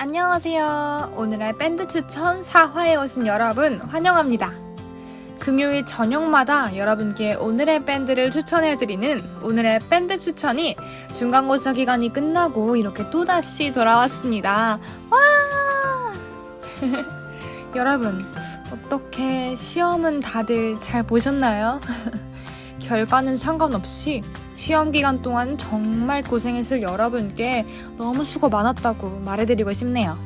안녕하세요. 오늘의 밴드 추천 4화에 오신 여러분 환영합니다. 금요일 저녁마다 여러분께 오늘의 밴드를 추천해드리는 오늘의 밴드 추천이 중간고사 기간이 끝나고 이렇게 또다시 돌아왔습니다. 와! 여러분, 어떻게 시험은 다들 잘 보셨나요? 결과는 상관없이 시험 기간 동안 정말 고생했을 여러분께 너무 수고 많았다고 말해드리고 싶네요.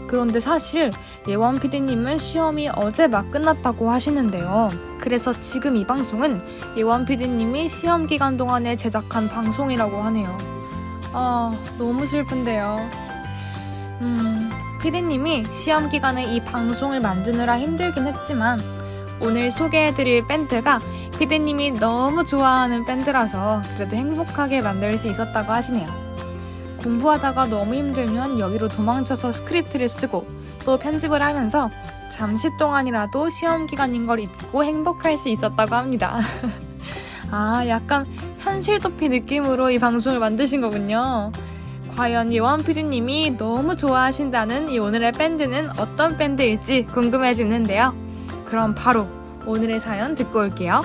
그런데 사실 예원 PD님은 시험이 어제 막 끝났다고 하시는데요. 그래서 지금 이 방송은 예원 PD님이 시험 기간 동안에 제작한 방송이라고 하네요. 너무 슬픈데요. PD님이 시험 기간에 이 방송을 만드느라 힘들긴 했지만 오늘 소개해드릴 밴드가 PD님이 너무 좋아하는 밴드라서 그래도 행복하게 만들 수 있었다고 하시네요. 공부하다가 너무 힘들면 여기로 도망쳐서 스크립트를 쓰고 또 편집을 하면서 잠시 동안이라도 시험 기간인 걸 잊고 행복할 수 있었다고 합니다. 약간 현실 도피 느낌으로 이 방송을 만드신 거군요. 과연 예원 PD님이 너무 좋아하신다는 이 오늘의 밴드는 어떤 밴드일지 궁금해지는데요. 그럼 바로 오늘의 사연 듣고 올게요.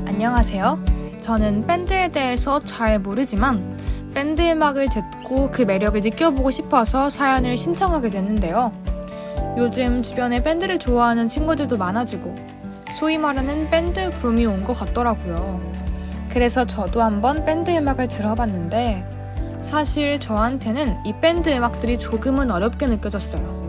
안녕하세요. 저는 밴드에 대해서 잘 모르지만 밴드 음악을 듣고 그 매력을 느껴보고 싶어서 사연을 신청하게 됐는데요. 요즘 주변에 밴드를 좋아하는 친구들도 많아지고 소위 말하는 밴드 붐이 온 것 같더라고요. 그래서 저도 한번 밴드 음악을 들어봤는데 사실 저한테는 이 밴드 음악들이 조금은 어렵게 느껴졌어요.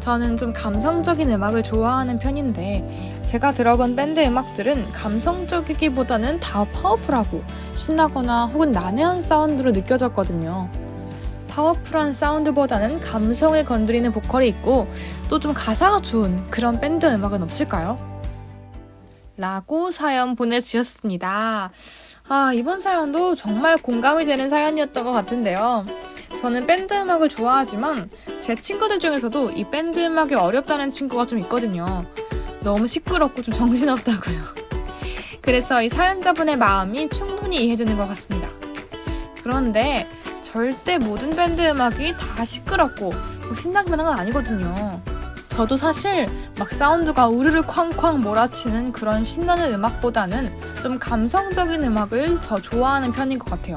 저는 좀 감성적인 음악을 좋아하는 편인데 제가 들어본 밴드 음악들은 감성적이기보다는 다 파워풀하고 신나거나 혹은 난해한 사운드로 느껴졌거든요. 파워풀한 사운드보다는 감성을 건드리는 보컬이 있고 또 좀 가사가 좋은 그런 밴드 음악은 없을까요? 라고 사연 보내주셨습니다. 이번 사연도 정말 공감이 되는 사연이었던 것 같은데요. 저는 밴드 음악을 좋아하지만 제 친구들 중에서도 이 밴드 음악이 어렵다는 친구가 좀 있거든요. 너무 시끄럽고 좀 정신없다고요. 그래서 이 사연자분의 마음이 충분히 이해되는 것 같습니다. 그런데 절대 모든 밴드 음악이 다 시끄럽고 신나기만 한 건 아니거든요. 저도 사실 막 사운드가 우르르 쾅쾅 몰아치는 그런 신나는 음악보다는 좀 감성적인 음악을 더 좋아하는 편인 것 같아요.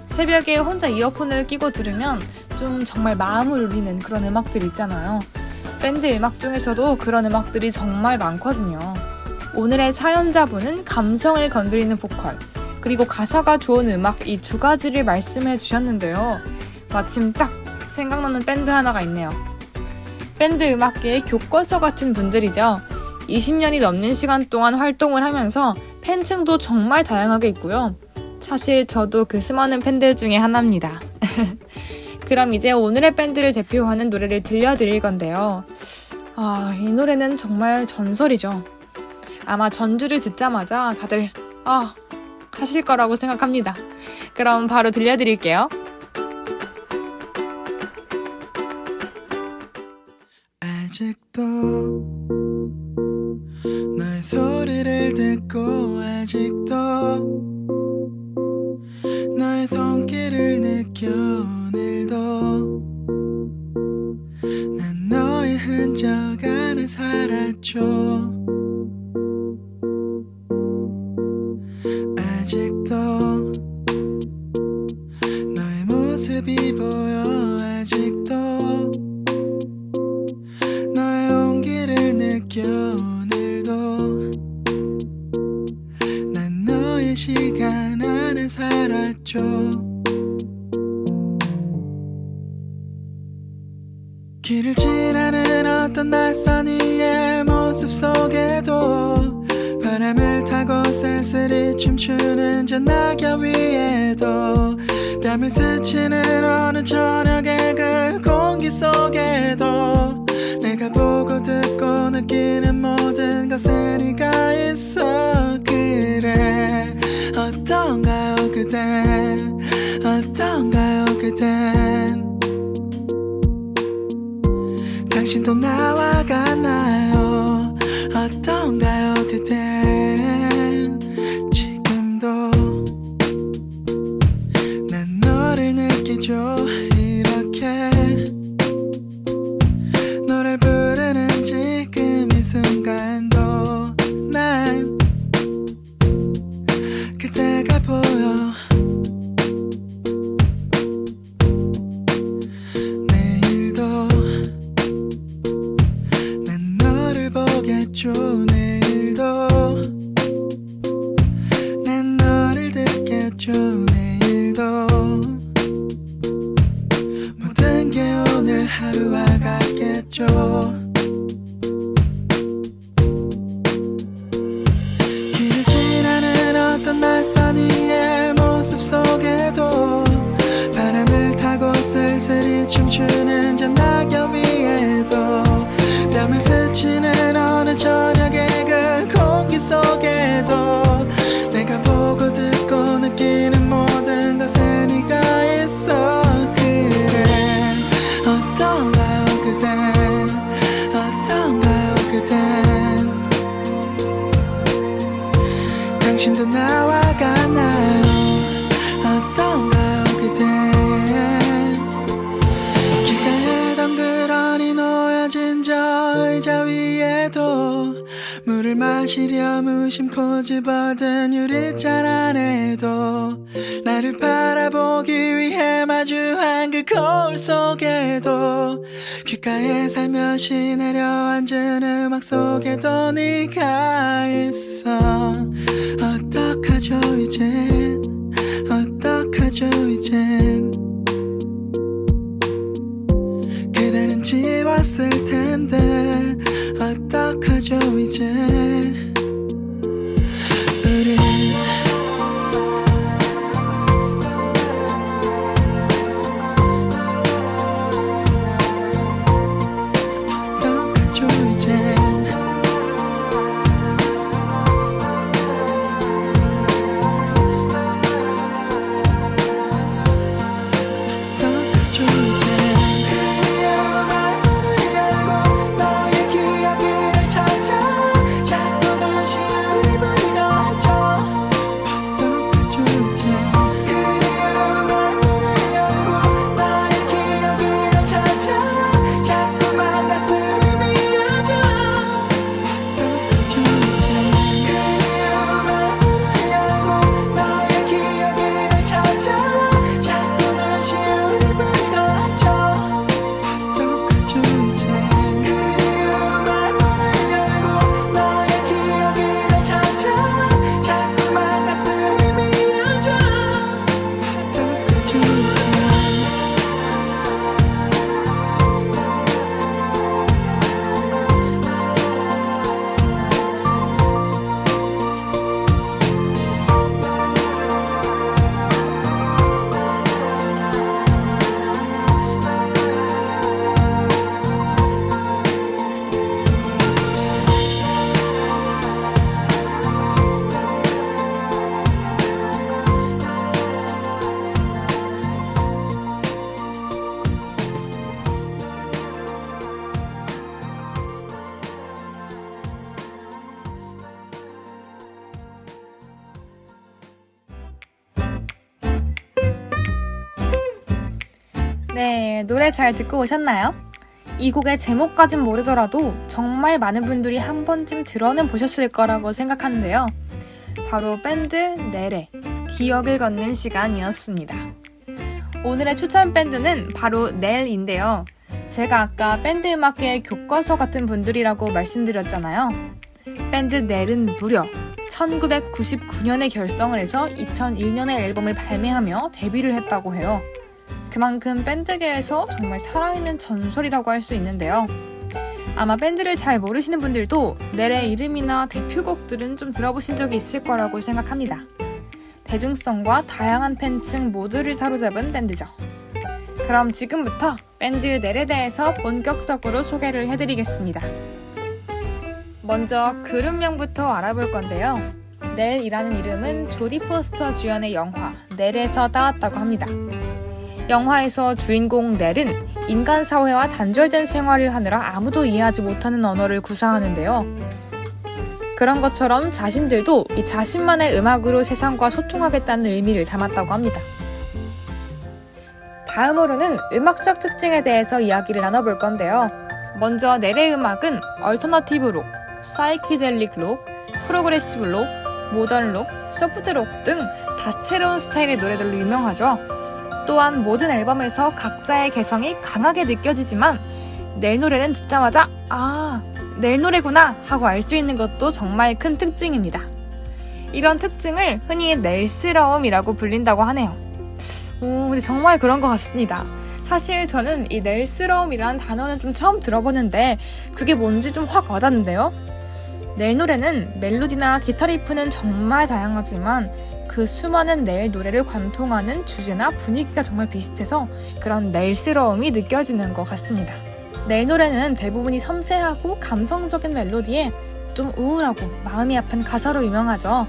새벽에 혼자 이어폰을 끼고 들으면 좀 정말 마음을 울리는 그런 음악들 있잖아요. 밴드 음악 중에서도 그런 음악들이 정말 많거든요. 오늘의 사연자분은 감성을 건드리는 보컬, 그리고 가사가 좋은 음악 이 두 가지를 말씀해 주셨는데요. 마침 딱 생각나는 밴드 하나가 있네요. 밴드 음악계의 교과서 같은 분들이죠. 20년이 넘는 시간 동안 활동을 하면서 팬층도 정말 다양하게 있고요. 사실 저도 그 수많은 팬들 중에 하나입니다. 그럼 이제 오늘의 밴드를 대표하는 노래를 들려드릴 건데요. 이 노래는 정말 전설이죠. 아마 전주를 듣자마자 다들 하실 거라고 생각합니다. 그럼 바로 들려드릴게요. 아직도 너의 소리를 듣고 아직도 너의 손길을 느껴 오늘도 난 너의 흔적 안에 살았죠. 아직도 너의 모습이 보여 아직도 너의 온기를 느껴 오늘도 난 너의 시간 안에 살았죠. 길을 지나는 어떤 낯선 이의 모습 속에도 바람을 타고 쓸쓸히 춤추는 저 낙엽 위에도 땀을 스치는 어느 저녁의 그 공기 속에도 내가 보고 듣고 느끼는 모든 것에 네가 있어. 그래 어떤가요 그댄 어떤가요 그댄 당신도 나와 같나요 어떤가요 그댄 듣겠죠 내일도 난 너를 듣겠죠 내일도 모든 게 오늘 하루와 같겠죠 길을 지나는 어떤 낯선 이의 모습 속에도 바람을 타고 쓸쓸히 춤추는 저 낙엽 위에도 뺨을 스치는 어느 저녁의 그 공기 속에도 내가 보고 듣고 느끼는 모든 것에 네가 있어 그래 어떤가요 그댄 어떤가요 그댄 당신도 나와 같나요 어떤가요 그댄 길가에 덩그러니 놓여진 저 의자 위에도 물을 마시려 무심코 집어든 유리잔 안에도 나를 바라보기 위해 마주한 그 거울 속에도 귓가에 살며시 내려앉은 음악 속에도 네가 있어 어떡하죠 이젠 어떡하죠 이젠 그대는 지웠을 텐데 어떡하죠 이제 우리 어떡하죠 이제 어떡하죠 이제 네, 노래 잘 듣고 오셨나요? 이 곡의 제목까진 모르더라도 정말 많은 분들이 한 번쯤 들어는 보셨을 거라고 생각하는데요. 바로 밴드 넬의 기억을 걷는 시간이었습니다. 오늘의 추천 밴드는 바로 넬인데요. 제가 아까 밴드 음악계의 교과서 같은 분들이라고 말씀드렸잖아요. 밴드 넬은 무려 1999년에 결성을 해서 2001년에 앨범을 발매하며 데뷔를 했다고 해요. 그만큼 밴드계에서 정말 살아있는 전설이라고 할 수 있는데요. 아마 밴드를 잘 모르시는 분들도 넬의 이름이나 대표곡들은 좀 들어보신 적이 있을 거라고 생각합니다. 대중성과 다양한 팬층 모두를 사로잡은 밴드죠. 그럼 지금부터 밴드 넬에 대해서 본격적으로 소개를 해드리겠습니다. 먼저 그룹명부터 알아볼 건데요. 넬이라는 이름은 조디 포스터 주연의 영화 넬에서 따왔다고 합니다. 영화에서 주인공 넬은 인간 사회와 단절된 생활을 하느라 아무도 이해하지 못하는 언어를 구사하는데요. 그런 것처럼 자신들도 이 자신만의 음악으로 세상과 소통하겠다는 의미를 담았다고 합니다. 다음으로는 음악적 특징에 대해서 이야기를 나눠볼 건데요. 먼저 넬의 음악은 얼터너티브 록, 사이키델릭 록, 프로그레시브 록, 모던 록, 소프트 록 등 다채로운 스타일의 노래들로 유명하죠. 또한 모든 앨범에서 각자의 개성이 강하게 느껴지지만 넬 노래는 듣자마자 내 노래구나 하고 알 수 있는 것도 정말 큰 특징입니다. 이런 특징을 흔히 낼스러움이라고 불린다고 하네요. 근데 정말 그런 것 같습니다. 사실 저는 이 낼스러움이라는 단어는 좀 처음 들어보는데 그게 뭔지 좀 확 와닿는데요. 낼 노래는 멜로디나 기타 리프는 정말 다양하지만 그 수많은 낼 노래를 관통하는 주제나 분위기가 정말 비슷해서 그런 낼스러움이 느껴지는 것 같습니다. 낼 노래는 대부분이 섬세하고 감성적인 멜로디에 좀 우울하고 마음이 아픈 가사로 유명하죠.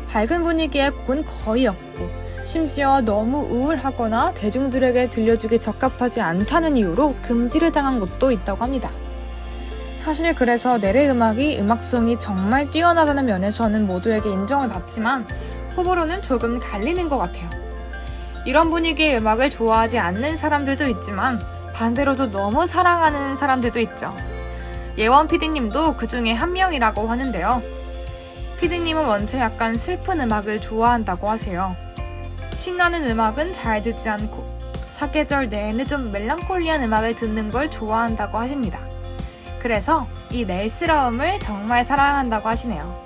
밝은 분위기의 곡은 거의 없고 심지어 너무 우울하거나 대중들에게 들려주기 적합하지 않다는 이유로 금지를 당한 곳도 있다고 합니다. 사실 그래서 넬의 음악이 음악성이 정말 뛰어나다는 면에서는 모두에게 인정을 받지만 호불호는 조금 갈리는 것 같아요. 이런 분위기의 음악을 좋아하지 않는 사람들도 있지만 반대로도 너무 사랑하는 사람들도 있죠. 예원 PD님도 그 중에 한 명이라고 하는데요. PD님은 원체 약간 슬픈 음악을 좋아한다고 하세요. 신나는 음악은 잘 듣지 않고 사계절 내내 좀 멜랑콜리한 음악을 듣는 걸 좋아한다고 하십니다. 그래서 이 낼스러움을 정말 사랑한다고 하시네요.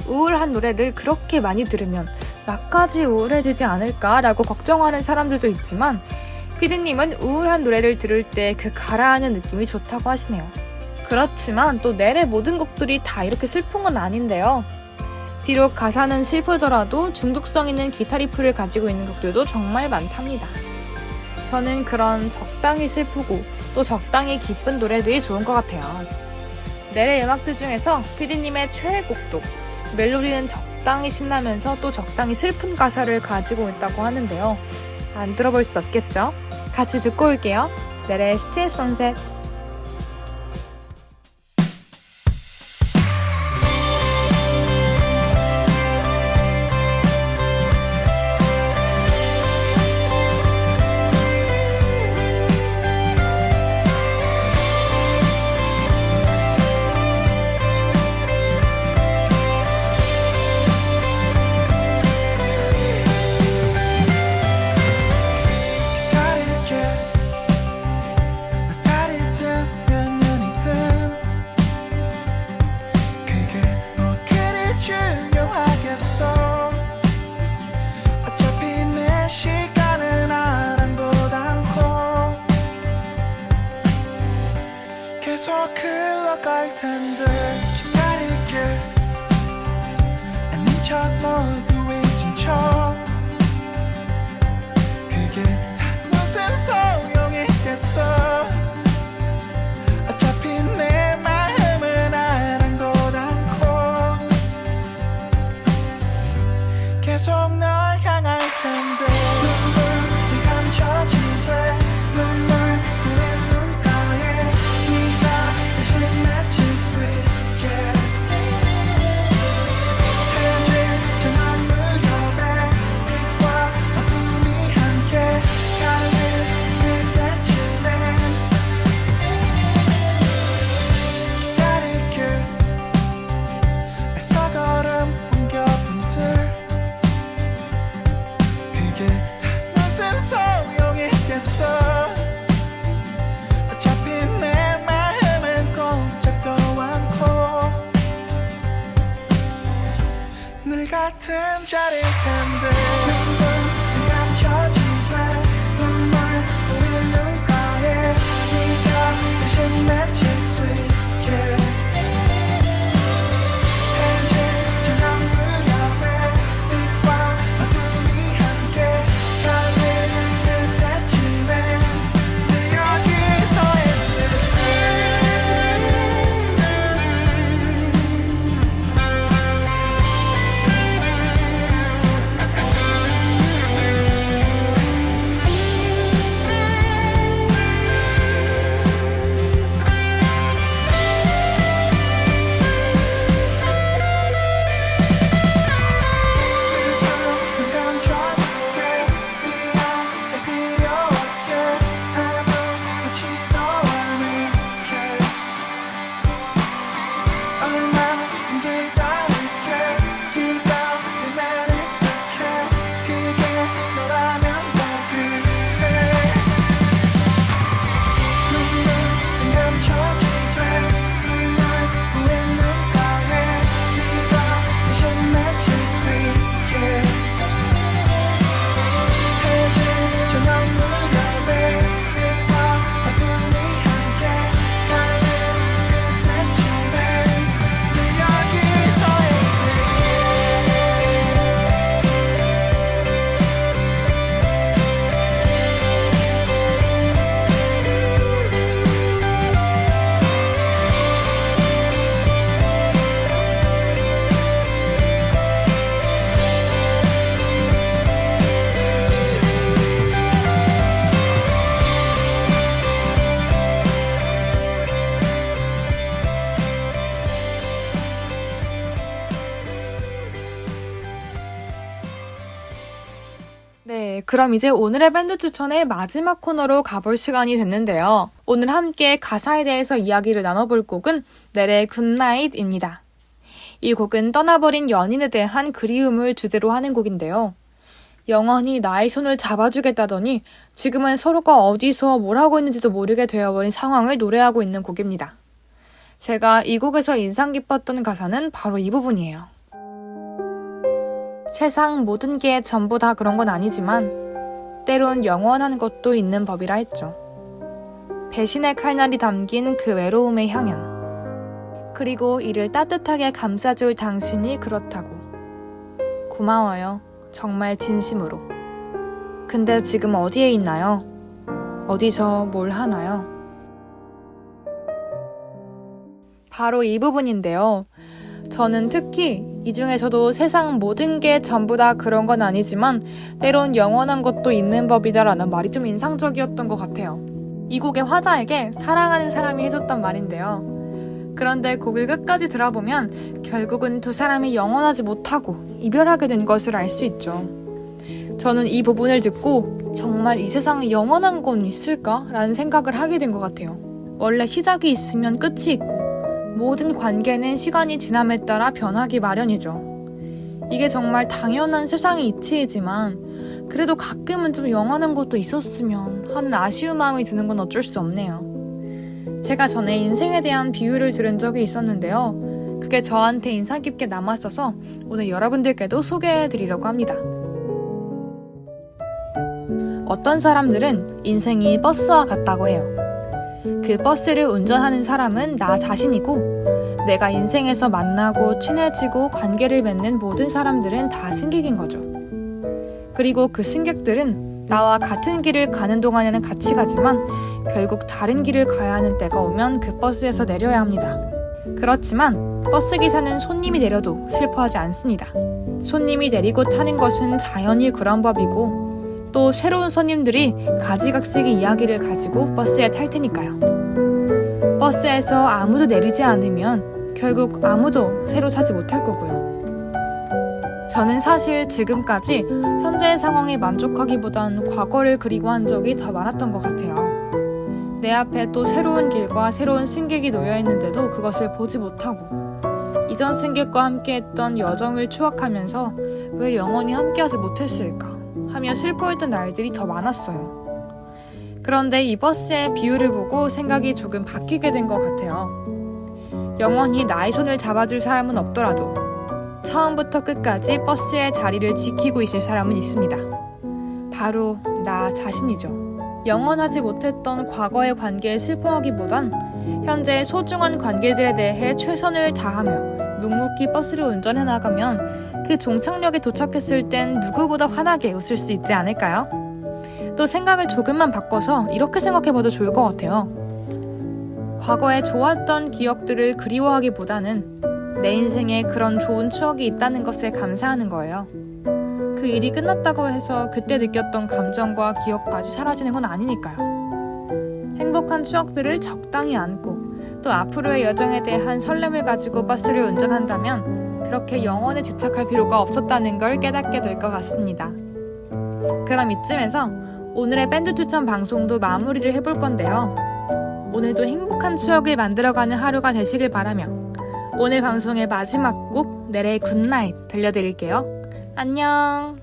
우울한 노래를 그렇게 많이 들으면 나까지 우울해지지 않을까라고 걱정하는 사람들도 있지만 피디님은 우울한 노래를 들을 때 그 가라앉는 느낌이 좋다고 하시네요. 그렇지만 또 넬의 모든 곡들이 다 이렇게 슬픈 건 아닌데요. 비록 가사는 슬프더라도 중독성 있는 기타 리프를 가지고 있는 곡들도 정말 많답니다. 저는 그런 적당히 슬프고 또 적당히 기쁜 노래들이 좋은 것 같아요. 넬의 음악들 중에서 피디님의 최애곡도 멜로디는 적당히 신나면서 또 적당히 슬픈 가사를 가지고 있다고 하는데요. 안 들어볼 수 없겠죠? 같이 듣고 올게요. 넬의 스틸 선셋. 계속 흘러갈 텐데 기다릴게 아닌 척 모두 잊은 척 그게 다 무슨 소용이 있겠어 어차피 내 마음은 아랑곳 않고 계속 널 향할 텐데 눈물이 감춰지되 눈물 어차피 내 마음은 꼼짝도 않고 늘 같은 자리일 텐데 눈물이 감춰지되 눈물 고인 눈가에 네가 대신 맺힐 수 있게 해질 저녁 무렵에 빛과 어둠이 함께 갈릴 네, 그럼 이제 오늘의 밴드 추천의 마지막 코너로 가볼 시간이 됐는데요. 오늘 함께 가사에 대해서 이야기를 나눠볼 곡은 넬의 굿나잇입니다. 이 곡은 떠나버린 연인에 대한 그리움을 주제로 하는 곡인데요. 영원히 나의 손을 잡아주겠다더니 지금은 서로가 어디서 뭘 하고 있는지도 모르게 되어버린 상황을 노래하고 있는 곡입니다. 제가 이 곡에서 인상 깊었던 가사는 바로 이 부분이에요. 세상 모든 게 전부 다 그런 건 아니지만 때론 영원한 것도 있는 법이라 했죠. 배신의 칼날이 담긴 그 외로움의 향연. 그리고 이를 따뜻하게 감싸줄 당신이 그렇다고. 고마워요. 정말 진심으로. 근데 지금 어디에 있나요? 어디서 뭘 하나요? 바로 이 부분인데요. 저는 특히 이 중에서도 세상 모든 게 전부 다 그런 건 아니지만 때론 영원한 것도 있는 법이다라는 말이 좀 인상적이었던 것 같아요. 이 곡의 화자에게 사랑하는 사람이 해줬단 말인데요. 그런데 곡을 끝까지 들어보면 결국은 두 사람이 영원하지 못하고 이별하게 된 것을 알 수 있죠. 저는 이 부분을 듣고 정말 이 세상에 영원한 건 있을까? 라는 생각을 하게 된 것 같아요. 원래 시작이 있으면 끝이 있고 모든 관계는 시간이 지남에 따라 변하기 마련이죠. 이게 정말 당연한 세상의 이치이지만 그래도 가끔은 좀 영원한 것도 있었으면 하는 아쉬운 마음이 드는 건 어쩔 수 없네요. 제가 전에 인생에 대한 비유를 들은 적이 있었는데요. 그게 저한테 인상 깊게 남았어서 오늘 여러분들께도 소개해드리려고 합니다. 어떤 사람들은 인생이 버스와 같다고 해요. 그 버스를 운전하는 사람은 나 자신이고 내가 인생에서 만나고 친해지고 관계를 맺는 모든 사람들은 다 승객인 거죠. 그리고 그 승객들은 나와 같은 길을 가는 동안에는 같이 가지만 결국 다른 길을 가야 하는 때가 오면 그 버스에서 내려야 합니다. 그렇지만 버스 기사는 손님이 내려도 슬퍼하지 않습니다. 손님이 내리고 타는 것은 자연히 그런 법이고 또 새로운 손님들이 가지각색의 이야기를 가지고 버스에 탈 테니까요. 버스에서 아무도 내리지 않으면 결국 아무도 새로 타지 못할 거고요. 저는 사실 지금까지 현재의 상황에 만족하기보단 과거를 그리워한 적이 더 많았던 것 같아요. 내 앞에 또 새로운 길과 새로운 승객이 놓여있는데도 그것을 보지 못하고 이전 승객과 함께했던 여정을 추억하면서 왜 영원히 함께하지 못했을까 하며 슬퍼했던 날들이 더 많았어요. 그런데 이 버스의 비유를 보고 생각이 조금 바뀌게 된 것 같아요. 영원히 나의 손을 잡아줄 사람은 없더라도 처음부터 끝까지 버스의 자리를 지키고 있을 사람은 있습니다. 바로 나 자신이죠. 영원하지 못했던 과거의 관계에 슬퍼하기보단 현재의 소중한 관계들에 대해 최선을 다하며 묵묵히 버스를 운전해 나가면 그 종착역에 도착했을 땐 누구보다 환하게 웃을 수 있지 않을까요? 또 생각을 조금만 바꿔서 이렇게 생각해봐도 좋을 것 같아요. 과거에 좋았던 기억들을 그리워하기보다는 내 인생에 그런 좋은 추억이 있다는 것에 감사하는 거예요. 그 일이 끝났다고 해서 그때 느꼈던 감정과 기억까지 사라지는 건 아니니까요. 행복한 추억들을 적당히 안고 또 앞으로의 여정에 대한 설렘을 가지고 버스를 운전한다면 그렇게 영원에 집착할 필요가 없었다는 걸 깨닫게 될 것 같습니다. 그럼 이쯤에서 오늘의 밴드 추천 방송도 마무리를 해볼 건데요. 오늘도 행복한 추억을 만들어가는 하루가 되시길 바라며 오늘 방송의 마지막 곡 넬의 굿나잇 들려드릴게요. 안녕.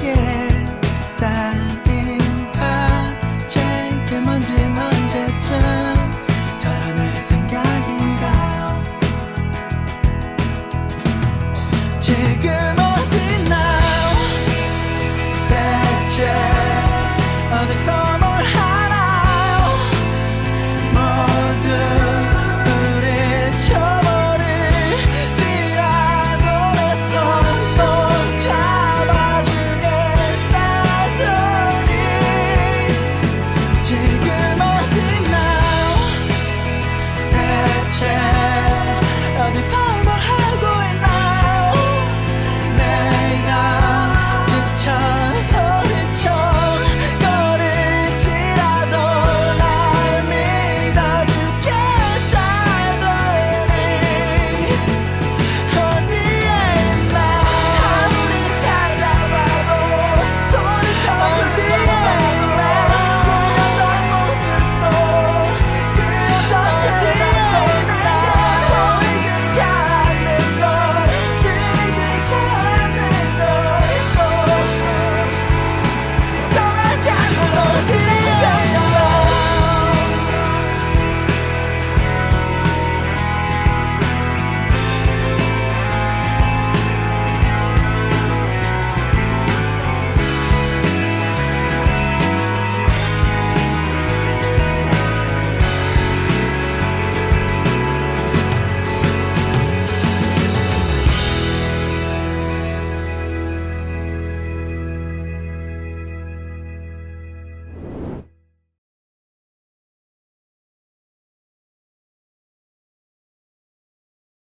yeah.